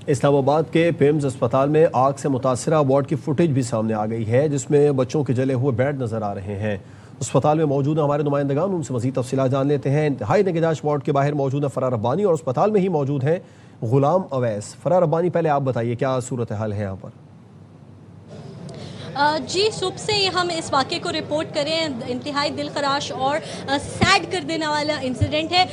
इस्लामाबाद के पिम्स अस्पताल में आग से मुतासरा वार्ड की फुटेज भी सामने आ गई है, जिसमें बच्चों के जले हुए बेड नजर आ रहे हैं। अस्पताल में मौजूद हमारे नुमाइंदगान, उनसे मजीद तफसीलात जान लेते हैं। इंतहाई निगहदाश्त वार्ड के बाहर मौजूद है फरार रब्बानी और अस्पताल में ही मौजूद है गुलाम अवैस। फरार रब्बानी, पहले आप बताइए क्या सूरत हाल है यहाँ पर? जी, सुबह से हम इस वाक़े को रिपोर्ट करें, इंतहाई दिलखराश और सैड कर देने वाला इंसिडेंट है।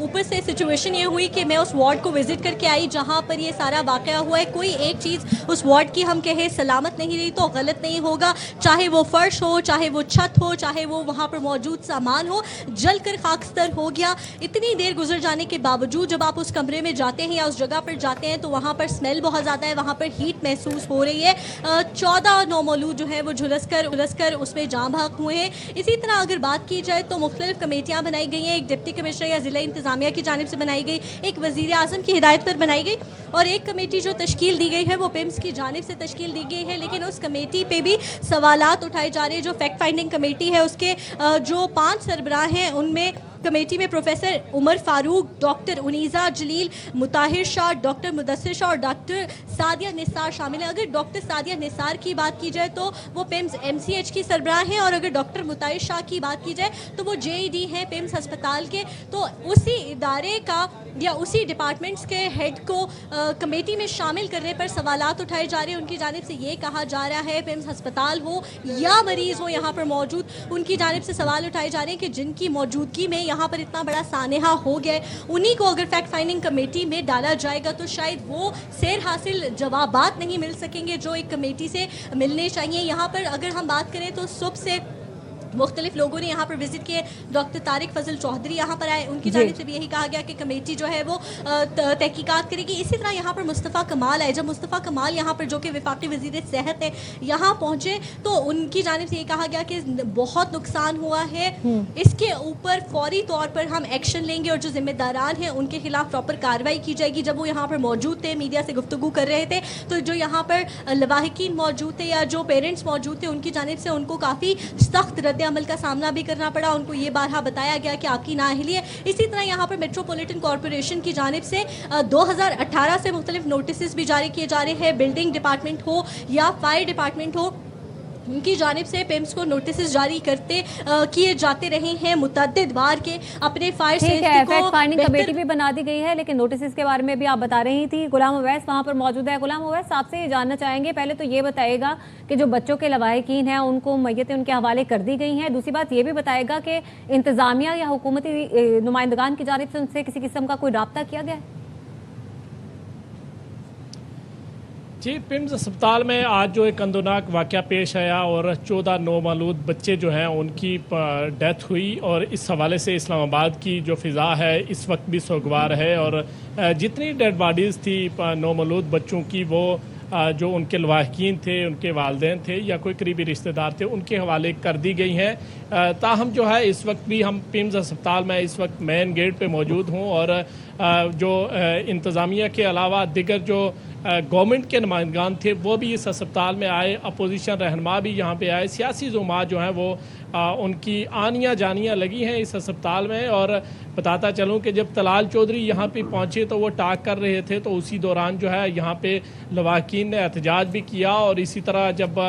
ऊपर से सिचुएशन ये हुई कि मैं उस वार्ड को विज़िट करके आई जहाँ पर ये सारा वाक़या हुआ है। कोई एक चीज़ उस वार्ड की हम कहें सलामत नहीं रही तो गलत नहीं होगा, चाहे वो फ़र्श हो, चाहे वो छत हो, चाहे वो वहाँ पर मौजूद सामान हो, जल कर खाकस्तर हो गया। इतनी देर गुजर जाने के बावजूद जब आप उस कमरे में जाते हैं या उस जगह पर जाते हैं तो वहाँ पर स्मेल बहुत ज़्यादा है, वहाँ पर हीट महसूस हो रही है। 14 नौमौलूद जो है वो झुलस कर उसमें जाँ भाग हुए हैं। इसी तरह अगर बात की जाए तो मुख्तलिफ कमेटियाँ बनाई गई हैं। एक डिप्टी कमिश्नर या ज़िला इंतज़ामिया की जानिब से बनाई गई, एक वज़ीर आज़म की हिदायत पर बनाई गई और एक कमेटी जो तश्कील दी गई है वो पिम्स की जानिब से तश्कील दी गई है। लेकिन उस कमेटी पे भी सवालात उठाए जा रहे हैं। जो फैक्ट फाइंडिंग कमेटी है उसके जो 5 सरबराह हैं उनमें कमेटी में प्रोफेसर उमर फारूक, डॉक्टर उनीज़ा जलील, मुताहिर शाह, डॉक्टर मुदस्सिर शाह और डॉक्टर सादिया निसार शामिल हैं। अगर डॉक्टर सादिया निसार की बात की जाए तो वो पिम्स MCH की सरबराह हैं और अगर डॉक्टर मुताहिर शाह की बात की जाए तो वो JED हैं पिम्स अस्पताल के। तो उसी इदारे का या उसी डिपार्टमेंट्स के हेड को कमेटी में शामिल करने पर सवालात उठाए जा रहे हैं। उनकी जानिब से ये कहा जा रहा है पिम्स अस्पताल हो या मरीज़ हो यहाँ पर मौजूद, उनकी जानिब से सवाल उठाए जा रहे हैं कि जिनकी मौजूदगी में यहाँ पर इतना बड़ा सानेहा हो गया है, उन्हीं को अगर फैक्ट फाइंडिंग कमेटी में डाला जाएगा तो शायद वो सैर हासिल जवाबात नहीं मिल सकेंगे जो एक कमेटी से मिलने चाहिए। यहाँ पर अगर हम बात करें तो सुबह से मुख्तलिफ लोगों ने यहाँ पर विजिट किए। डॉक्टर तारिक फजल चौधरी यहाँ पर आए, उनकी जानिब से भी यही कहा गया कि कमेटी जो है वो तहकीकात करेगी। इसी तरह यहाँ पर मुस्तफ़ा कमाल आए। जब मुस्तफ़ा कमाल यहाँ पर जो कि वफाकी वज़ीर सेहत है यहाँ पहुँचे तो उनकी जानिब से ये कहा गया कि बहुत नुकसान हुआ है, इसके ऊपर फौरी तौर पर हम एक्शन लेंगे और जो जिम्मेदारान हैं उनके खिलाफ प्रॉपर कार्रवाई की जाएगी। जब वो यहाँ पर मौजूद थे, मीडिया से गुफ्तगू कर रहे थे, तो जो यहाँ पर लवाहिकीन मौजूद थे या जो पेरेंट्स मौजूद थे उनकी जानिब से उनको काफ़ी सख्त अमल का सामना भी करना पड़ा। उनको ये बारहा बताया गया कि आपकी नाअहली है। इसी तरह यहाँ पर मेट्रोपॉलिटन कॉरपोरेशन की जानिब से 2018 से मुख्तलिफ नोटिस भी जारी किए जा रहे हैं। बिल्डिंग डिपार्टमेंट हो या फायर डिपार्टमेंट हो, उनकी जानिब से पिम्स को नोटिस जारी किए जाते रहे हैं मुतअद्दिद बार के अपने फायर सेफ्टी को। फैक्ट फाइंडिंग कमेटी भी बना दी गई है, लेकिन नोटिस के बारे में भी आप बता रही थी। गुलाम अवैस वहां पर मौजूद है। गुलाम अवैस, आपसे ये जानना चाहेंगे, पहले तो ये बताएगा कि जो बच्चों के लवाहिकीन हैं उनको मैयतें उनके हवाले कर दी गई हैं। दूसरी बात ये भी बताएगा कि इंतजामिया या हुकूमती नुमाइंदगान की जानिब से उनसे किसी किस्म का कोई राब्ता किया गया है? जी, पिम्स अस्पताल में आज जो एक अंदोनाक वाक़या पेश आया और 14 नौमौलूद बच्चे जो हैं उनकी डेथ हुई और इस हवाले से इस्लामाबाद की जो फ़िज़ा है इस वक्त भी सोगवार है और जितनी डेड बॉडीज़ थी नौमौलूद बच्चों की वो जो उनके लवाहिकीन थे, उनके वालिदैन थे या कोई करीबी रिश्तेदार थे उनके हवाले कर दी गई हैं। ताहम जो है इस वक्त भी हम पिम्स अस्पताल में इस वक्त मेन गेट पे मौजूद हूँ और जो इंतज़ामिया के अलावा दिगर जो गवर्नमेंट के नुमाइंदगान थे वो भी इस अस्पताल में आए, अपोजिशन रहनुमा भी यहाँ पे आए, सियासी ज़ुमा जो हैं वो उनकी आनियाँ जानियाँ लगी हैं इस अस्पताल में। और बताता चलूँ कि जब तलाल चौधरी यहाँ पे पहुँचे तो वो टाक कर रहे थे, तो उसी दौरान जो है यहाँ पे लवाकिन ने एहतजाज भी किया और इसी तरह जब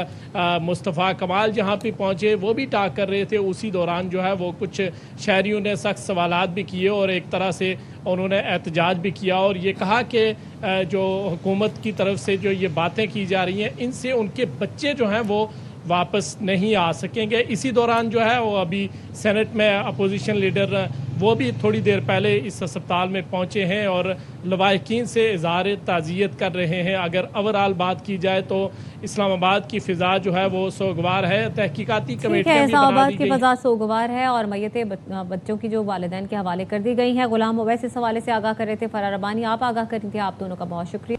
मुस्तफ़ा कमाल यहाँ पे पहुँचे वो भी टाक कर रहे थे, उसी दौरान जो है वो कुछ शहरियों ने सख्त सवालात भी किए और एक तरह से उन्होंने एहतजाज भी किया और ये कहा कि जो हुकूमत की तरफ से जो ये बातें की जा रही हैं इनसे उनके बच्चे जो हैं वो वापस नहीं आ सकेंगे। इसी दौरान जो है वो अभी सेनेट में अपोजिशन लीडर वो भी थोड़ी देर पहले इस अस्पताल में पहुंचे हैं और लवाहिकीन से इज़हार ताज़ियत कर रहे हैं। अगर ओवरऑल बात की जाए तो इस्लामाबाद की फ़िज़ा जो है वो सोगवार है। तहकीकाती कमेटियाँ भी बना दी गई। की फ़िज़ा सोगवार है और मैयतें बच्चों की जो वालिदैन के हवाले कर दी गई हैं। गुलाम अवैस इस हवाले से आगाह कर रहे थे, फरार रब्बानी आप आगाह कर रही थी। आप दोनों का बहुत शुक्रिया।